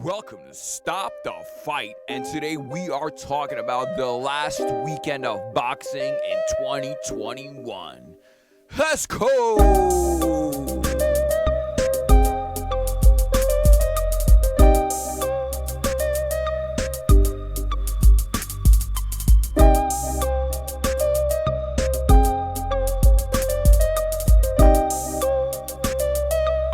Welcome to Stop the Fight, and today we are talking about the last weekend of boxing in 2021. Let's go!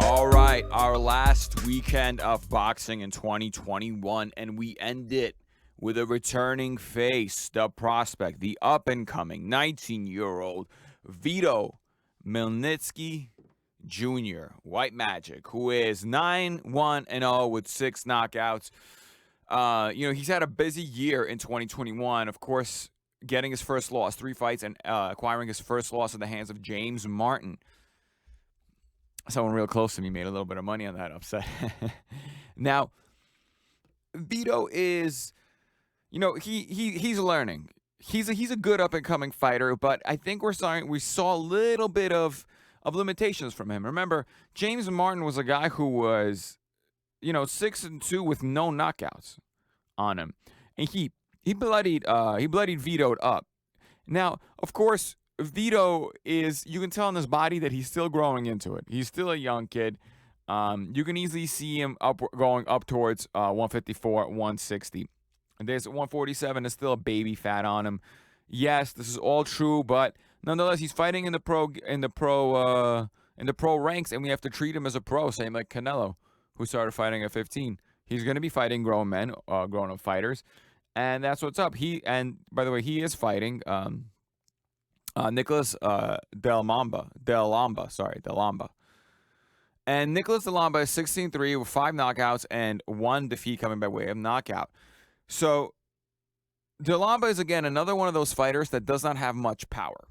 All right, our last weekend of boxing in 2021, and we end it with a returning face, the prospect, the up-and-coming 19-year-old Vito Mielnickijr Jr., White Magic, who is 9-1-0 with 6 knockouts. He's had a busy year in 2021. Of course, getting his first loss, 3 fights, and acquiring his first loss in the hands of James Martin. Someone real close to me made a little bit of money on that upset. Now, Vito is, he's learning. He's a good up and coming fighter, but I think we saw a little bit of limitations from him. Remember, James Martin was a guy who was, 6-2 with no knockouts on him, and he bloodied Vito'd up. Now, of course, Vito is, you can tell in his body that he's still growing into it. He's still a young kid. You can easily see him going up towards 154, 160. And there's 147 is still a baby fat on him. Yes, this is all true, but nonetheless, he's fighting in the pro ranks, and we have to treat him as a pro, same like Canelo, who started fighting at 15. He's going to be fighting grown men, grown-up fighters, and that's what's up. And by the way, he is fighting Nicholas Del Lamba. And Nicholas Del Lamba is 16-3 with 5 knockouts and 1 defeat coming by way of knockout. So Del Lamba is, again, another one of those fighters that does not have much power.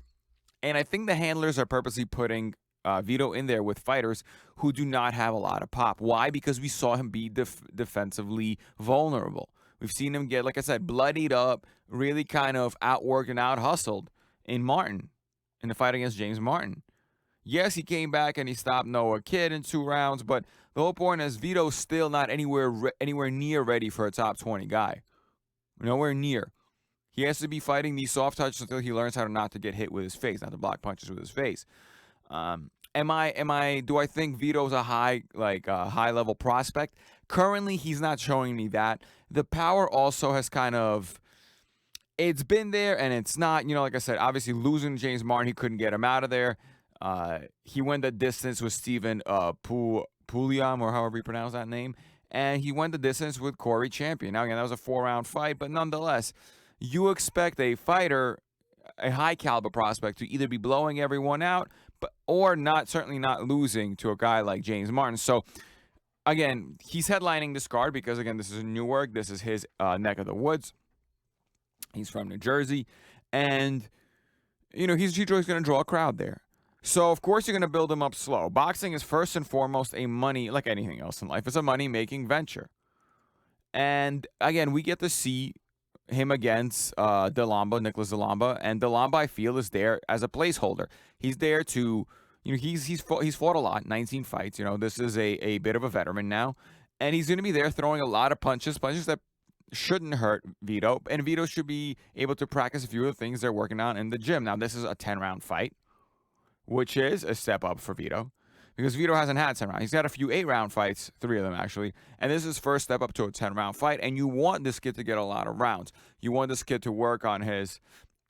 And I think the handlers are purposely putting Vito in there with fighters who do not have a lot of pop. Why? Because we saw him be defensively vulnerable. We've seen him get, like I said, bloodied up, really kind of outworked and out-hustled in the fight against James Martin. Yes, he came back and he stopped Noah Kidd in 2 rounds, but the whole point is Vito's still not anywhere near ready for a top 20 guy. Nowhere near. He has to be fighting these soft touches until he learns how to not to get hit with his face, not to block punches with his face. Do I think Vito's a high level prospect? Currently, he's not showing me that. The power also has kind of, it's been there and it's not. Like I said, obviously losing James Martin, he couldn't get him out of there. He went the distance with Stephen Pouliam, or however you pronounce that name. And he went the distance with Corey Champion. Now, again, that was a 4-round fight, but nonetheless, you expect a fighter, a high-caliber prospect, to either be blowing everyone out, or certainly not losing to a guy like James Martin. So, again, he's headlining this card because, again, this is Newark. This is his neck of the woods. He's from New Jersey, and, he's going to draw a crowd there. So, of course, you're going to build him up slow. Boxing is first and foremost like anything else in life, it's a money-making venture. And, again, we get to see him against Nicholas Del Lamba, and Del Lamba, I feel, is there as a placeholder. He's there to, he's fought a lot, 19 fights. This is a bit of a veteran now, and he's going to be there throwing a lot of punches that shouldn't hurt Vito, and Vito should be able to practice a few of the things they're working on in the gym. Now, this is a 10-round fight, which is a step up for Vito, because Vito hasn't had 10 rounds. He's got a few 8-round fights, 3 of them actually, and this is his first step up to a 10-round fight. And you want this kid to get a lot of rounds. You want this kid to work on his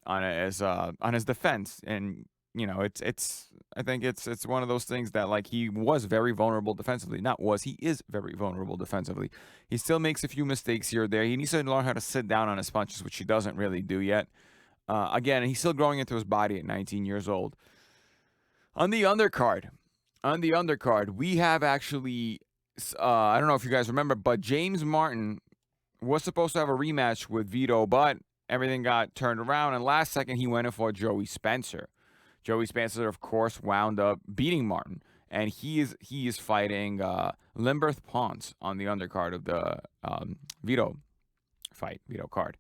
defense, and I think it's one of those things that, like, he was very vulnerable defensively. He is very vulnerable defensively. He still makes a few mistakes here or there. He needs to learn how to sit down on his punches, which he doesn't really do yet. Again, he's still growing into his body at 19 years old. On the undercard, we have actually, I don't know if you guys remember, but James Martin was supposed to have a rematch with Vito, but everything got turned around, and last second he went in for Joey Spencer. Joey Spencer, of course, wound up beating Martin, and he is fighting Limberth Pons on the undercard of the Vito card.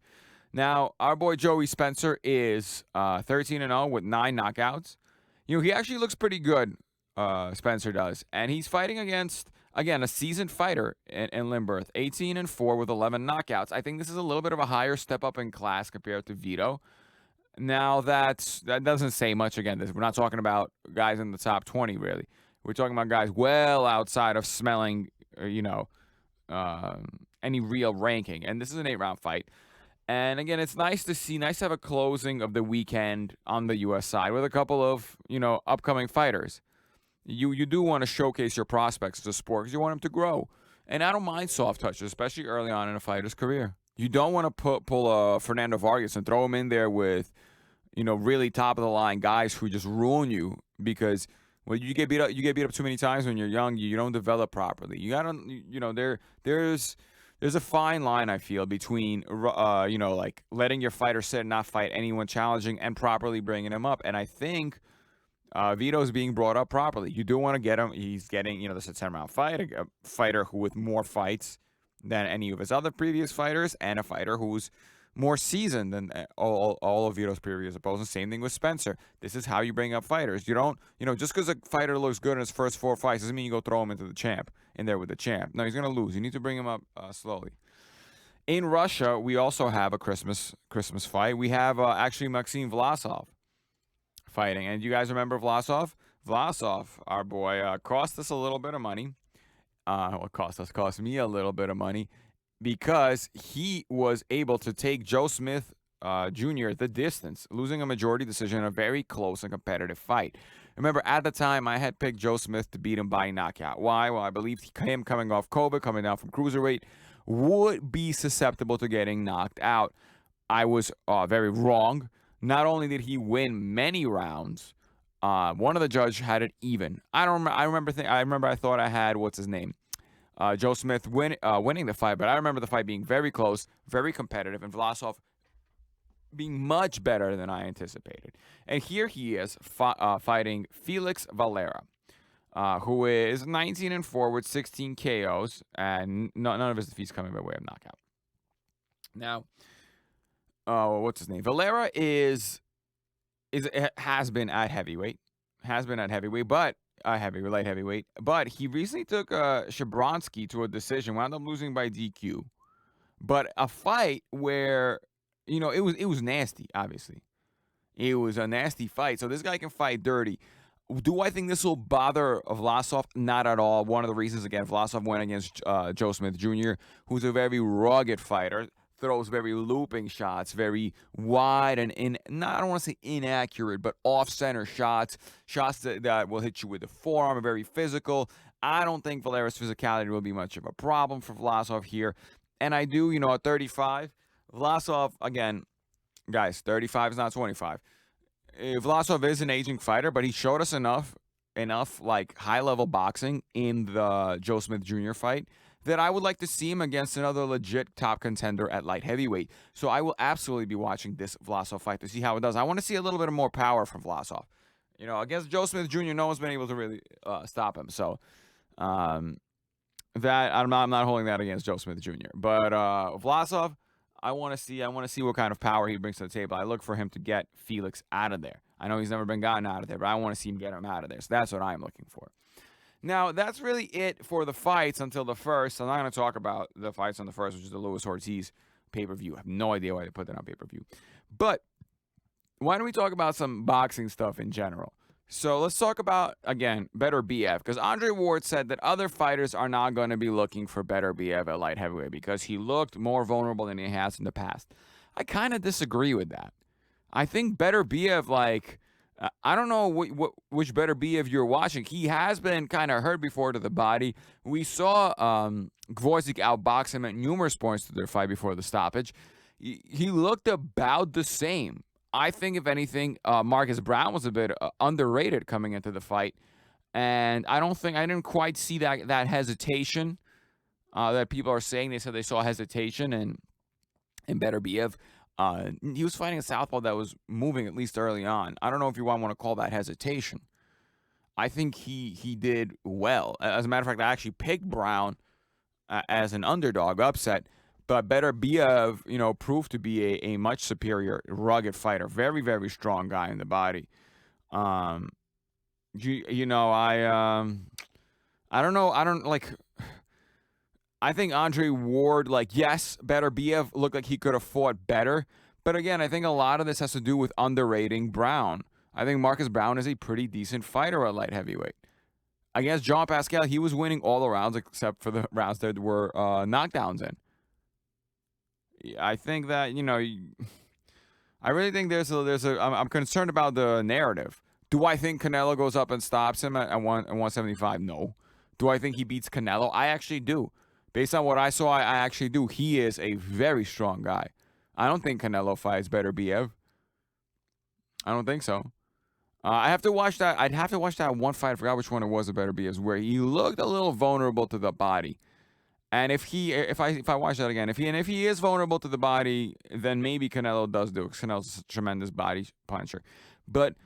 Now, our boy Joey Spencer is 13-0 with 9 knockouts. He actually looks pretty good, Spencer does. And he's fighting against again, a seasoned fighter in Limburg, 18-4 with 11 knockouts. I think this is a little bit of a higher step up in class compared to Vito. Now that doesn't say much. Again, we're not talking about guys in the top 20 really. We're talking about guys well outside of smelling, any real ranking. And this is an 8-round fight. And again, it's nice to have a closing of the weekend on the U.S. side with a couple of upcoming fighters. You do want to showcase your prospects as a sport because you want them to grow. And I don't mind soft touches, especially early on in a fighter's career. You don't want to pull a Fernando Vargas and throw him in there with, really top of the line guys who just ruin you because you get beat up. You get beat up too many times when you're young. You don't develop properly. You gotta, there's a fine line I feel between, like letting your fighter sit and not fight anyone challenging and properly bringing him up. And I think Vito's being brought up properly. You do want to get him. He's getting, this is a 10-round fight, a fighter who with more fights than any of his other previous fighters, and a fighter who's more seasoned than all of Vito's previous opponents. Same thing with Spencer. This is how you bring up fighters. You don't, just because a fighter looks good in his first 4 fights doesn't mean you go throw him in there with the champ. No, he's going to lose. You need to bring him up slowly. In Russia, we also have a Christmas fight. We have actually Maxim Vlasov fighting. And you guys remember Vlasov? Vlasov, our boy, cost us a little bit of money. Cost me a little bit of money because he was able to take Joe Smith Jr. the distance, losing a majority decision in a very close and competitive fight. Remember, at the time, I had picked Joe Smith to beat him by knockout. Why? Well, I believed him coming off COVID, coming down from cruiserweight, would be susceptible to getting knocked out. I was very wrong. Not only did he win many rounds, one of the judges had it even. I remember. I thought I had what's his name, Joe Smith winning the fight, but I remember the fight being very close, very competitive, and Vlasov being much better than I anticipated. And here he is fighting Felix Valera, who is 19-4 with 16 KOs, and none of his defeats coming by way of knockout. Now, what's his name? Valera has been at heavyweight, but light heavyweight. But he recently took Shabronsky to a decision, wound up losing by DQ. But a fight where it was nasty. Obviously, it was a nasty fight. So this guy can fight dirty. Do I think this will bother Vlasov? Not at all. One of the reasons, again, Vlasov went against Joe Smith Jr., who's a very rugged fighter. Throws very looping shots, very wide and I don't want to say inaccurate, but off-center shots that will hit you with the forearm, are very physical. I don't think Valera's physicality will be much of a problem for Vlasov here. And I do, at 35, Vlasov, again, guys, 35 is not 25. Vlasov is an aging fighter, but he showed us enough like high-level boxing in the Joe Smith Jr. fight that I would like to see him against another legit top contender at light heavyweight. So I will absolutely be watching this Vlasov fight to see how it does. I want to see a little bit more power from Vlasov. Against Joe Smith Jr., no one's been able to really stop him. So that I'm not holding that against Joe Smith Jr. But Vlasov, I want to see what kind of power he brings to the table. I look for him to get Felix out of there. I know he's never been gotten out of there, but I want to see him get him out of there. So that's what I'm looking for. Now, that's really it for the fights until the first. I'm not going to talk about the fights on the first, which is the Luis Ortiz pay-per-view. I have no idea why they put that on pay-per-view. But why don't we talk about some boxing stuff in general? So let's talk about, again, Better BF. Because Andre Ward said that other fighters are not going to be looking for Better BF at light heavyweight because he looked more vulnerable than he has in the past. I kind of disagree with that. I think Better BF, I don't know which Better BF you're watching. He has been kind of hurt before to the body. We saw Gvozdyk outbox him at numerous points to their fight before the stoppage. He looked about the same. I think, if anything, Marcus Brown was a bit underrated coming into the fight. And I didn't quite see that hesitation that people are saying. They said they saw hesitation in Better BF. He was fighting a southpaw that was moving, at least early on. I don't know if you want to call that hesitation. I think he did well. As a matter of fact, I actually picked Brown as an underdog upset, but Better BF, proved to be a much superior, rugged fighter. Very, very strong guy in the body. I don't know. I don't like. I think Andre Ward, like, yes, Beterbiev looked like he could have fought better. But again, I think a lot of this has to do with underrating Brown. I think Marcus Brown is a pretty decent fighter at light heavyweight. Against Jean Pascal, he was winning all the rounds except for the rounds that were knockdowns in. I think that, I really think I'm concerned about the narrative. Do I think Canelo goes up and stops him at 175? No. Do I think he beats Canelo? I actually do. Based on what I saw, I actually do. He is a very strong guy. I don't think Canelo fights Beterbiev. I don't think so. I have to watch that. I'd have to watch that one fight. I forgot which one it was. Of Beterbiev's, where he looked a little vulnerable to the body. And if I watch that again, if he is vulnerable to the body, then maybe Canelo does do it. Canelo's a tremendous body puncher. But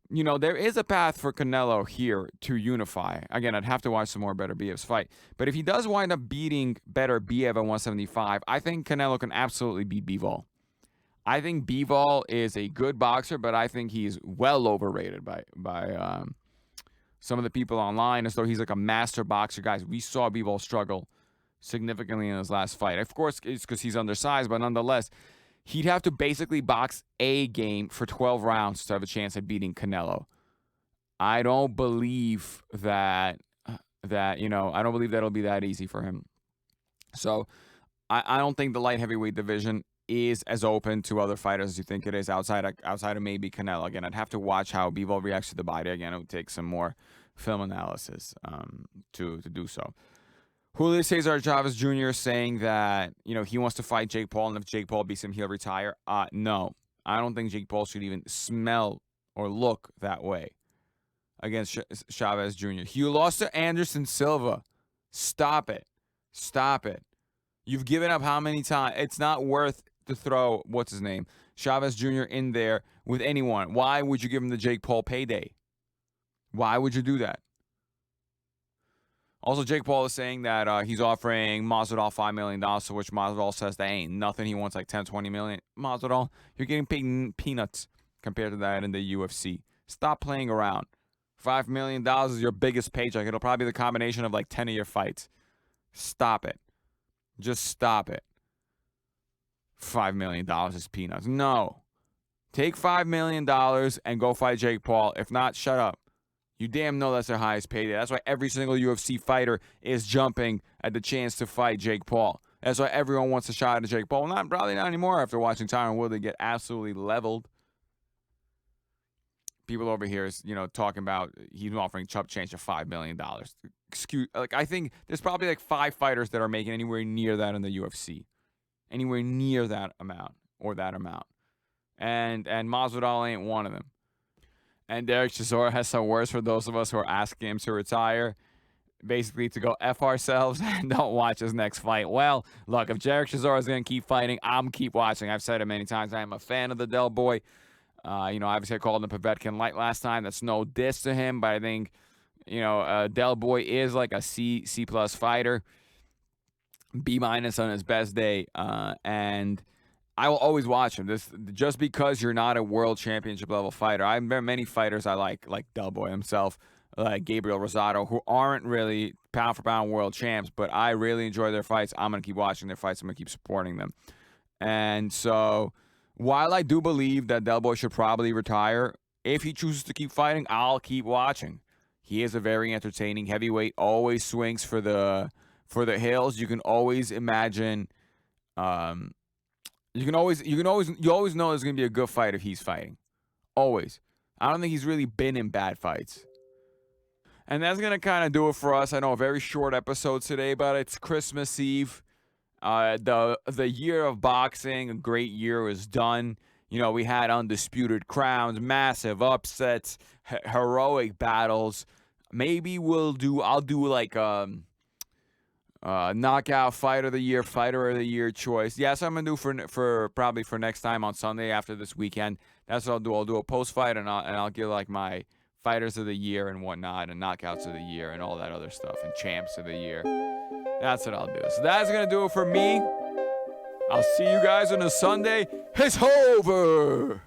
there is a path for Canelo here to unify. Again, I'd have to watch some more Beterbiev's fight. But if he does wind up beating Beterbiev at 175, I think Canelo can absolutely beat Bivol. I think Bivol is a good boxer, but I think he's well overrated by some of the people online, as though he's like a master boxer. Guys, we saw Bivol struggle significantly in his last fight. Of course, it's because he's undersized, but nonetheless, he'd have to basically box a game for 12 rounds to have a chance at beating Canelo. I don't believe that I don't believe that'll be that easy for him. So I don't think the light heavyweight division is as open to other fighters as you think it is outside of maybe Canelo. Again, I'd have to watch how Bivol reacts to the body. Again, it would take some more film analysis to do so. Julio Cesar Chavez Jr. saying that, he wants to fight Jake Paul, and if Jake Paul beats him, he'll retire. No, I don't think Jake Paul should even smell or look that way against Chavez Jr. He lost to Anderson Silva. Stop it. You've given up how many times? It's not worth to throw, what's his name, Chavez Jr. in there with anyone. Why would you give him the Jake Paul payday? Why would you do that? Also, Jake Paul is saying that he's offering Masvidal $5 million, to which Masvidal says that ain't nothing. He wants like 10, 20 million. Masvidal, you're getting paid peanuts compared to that in the UFC. Stop playing around. $5 million is your biggest paycheck. It'll probably be the combination of like 10 of your fights. Stop it. Just stop it. $5 million is peanuts. No. Take $5 million and go fight Jake Paul. If not, shut up. You damn know that's their highest payday. That's why every single UFC fighter is jumping at the chance to fight Jake Paul. That's why everyone wants a shot at Jake Paul. Probably not anymore after watching Tyron Woodley get absolutely leveled. People over here is, talking about he's offering chump change of $5 million. I think there's probably like 5 fighters that are making anywhere near that in the UFC. Anywhere near that amount. And Masvidal ain't one of them. And Derek Chisora has some words for those of us who are asking him to retire. Basically, to go F ourselves and don't watch his next fight. Well, look, if Derek Chisora is going to keep fighting, I'm keep watching. I've said it many times. I am a fan of the Del Boy. Obviously I called him Povetkin light last time. That's no diss to him, but I think, Del Boy is like a C+ fighter. B- on his best day. And I will always watch him. Just because you're not a world championship level fighter. I've met many fighters I like Del Boy himself, like Gabriel Rosado, who aren't really pound for pound world champs, but I really enjoy their fights. I'm going to keep watching their fights. I'm going to keep supporting them. And so, while I do believe that Del Boy should probably retire, if he chooses to keep fighting, I'll keep watching. He is a very entertaining heavyweight, always swings for the hills. You can always imagine you always know there's going to be a good fight if he's fighting. Always. I don't think he's really been in bad fights. And that's going to kind of do it for us. I know a very short episode today, but it's Christmas Eve. The year of boxing, a great year, is done. We had undisputed crowns, massive upsets, heroic battles. Maybe I'll do like knockout fighter of the year choice. Yes, I'm gonna do for probably for next time on Sunday after this weekend. That's what I'll do. I'll do a post fight and I'll give like my fighters of the year and whatnot, and knockouts of the year and all that other stuff, and champs of the year. That's what I'll do. So that's gonna do it for me. I'll see you guys on a Sunday. It's over.